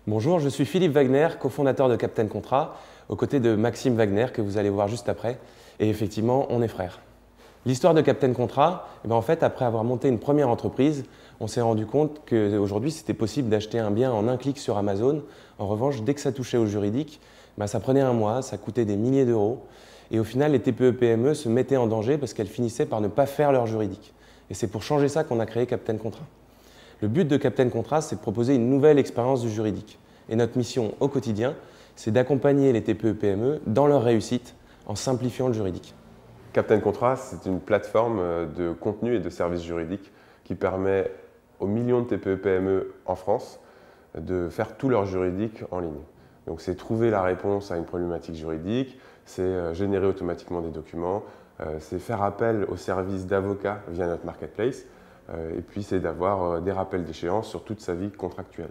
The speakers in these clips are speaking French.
Bonjour, je suis Philippe Wagner, cofondateur de Captain Contrat, aux côtés de Maxime Wagner, que vous allez voir juste après. Et effectivement, on est frères. L'histoire de Captain Contrat, en fait, après avoir monté une première entreprise, on s'est rendu compte qu'aujourd'hui, c'était possible d'acheter un bien en un clic sur Amazon. En revanche, dès que ça touchait au juridique, ça prenait un mois, ça coûtait des milliers d'euros. Et au final, les TPE-PME se mettaient en danger parce qu'elles finissaient par ne pas faire leur juridique. Et c'est pour changer ça qu'on a créé Captain Contrat. Le but de Captain Contrat, c'est de proposer une nouvelle expérience du juridique. Et notre mission au quotidien, c'est d'accompagner les TPE-PME dans leur réussite en simplifiant le juridique. Captain Contrat, c'est une plateforme de contenu et de services juridiques qui permet aux millions de TPE-PME en France de faire tout leur juridique en ligne. Donc c'est trouver la réponse à une problématique juridique, c'est générer automatiquement des documents, c'est faire appel aux services d'avocats via notre marketplace, et puis c'est d'avoir des rappels d'échéance sur toute sa vie contractuelle.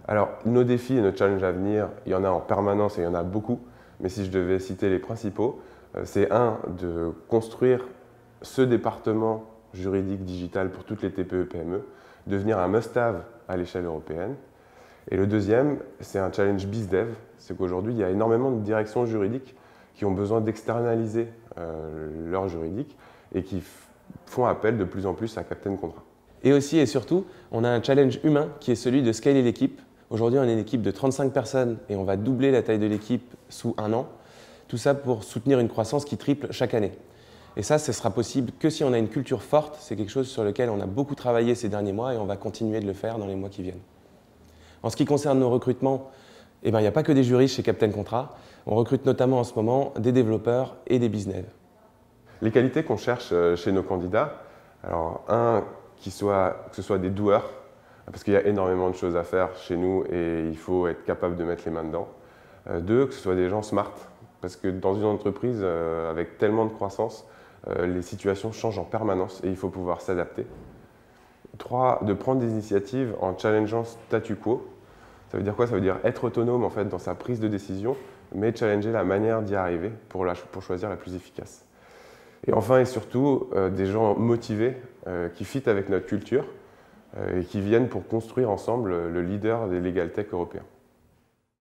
Alors nos défis et nos challenges à venir, il y en a en permanence et il y en a beaucoup, mais si je devais citer les principaux, c'est de construire ce département juridique digital pour toutes les TPE-PME, devenir un must-have à l'échelle européenne. Et le deuxième, c'est un challenge BizDev, c'est qu'aujourd'hui, il y a énormément de directions juridiques qui ont besoin d'externaliser leur juridique et qui font appel de plus en plus à Captain Contrat. Et aussi et surtout, on a un challenge humain qui est celui de scaler l'équipe. Aujourd'hui, on est une équipe de 35 personnes et on va doubler la taille de l'équipe sous un an. Tout ça pour soutenir une croissance qui triple chaque année. Et ça, ce sera possible que si on a une culture forte. C'est quelque chose sur lequel on a beaucoup travaillé ces derniers mois et on va continuer de le faire dans les mois qui viennent. En ce qui concerne nos recrutements, il n'y a pas que des juristes chez Captain Contrat. On recrute notamment en ce moment des développeurs et des business. Les qualités qu'on cherche chez nos candidats, alors que ce soit des doueurs, parce qu'il y a énormément de choses à faire chez nous et il faut être capable de mettre les mains dedans. Deux, que ce soit des gens smart, parce que dans une entreprise avec tellement de croissance, les situations changent en permanence et il faut pouvoir s'adapter. Trois, de prendre des initiatives en challengeant statu quo. Ça veut dire quoi? Ça veut dire être autonome en fait, dans sa prise de décision, mais challenger la manière d'y arriver pour choisir la plus efficace. Et enfin et surtout, des gens motivés qui fit avec notre culture et qui viennent pour construire ensemble le leader des legal tech européens.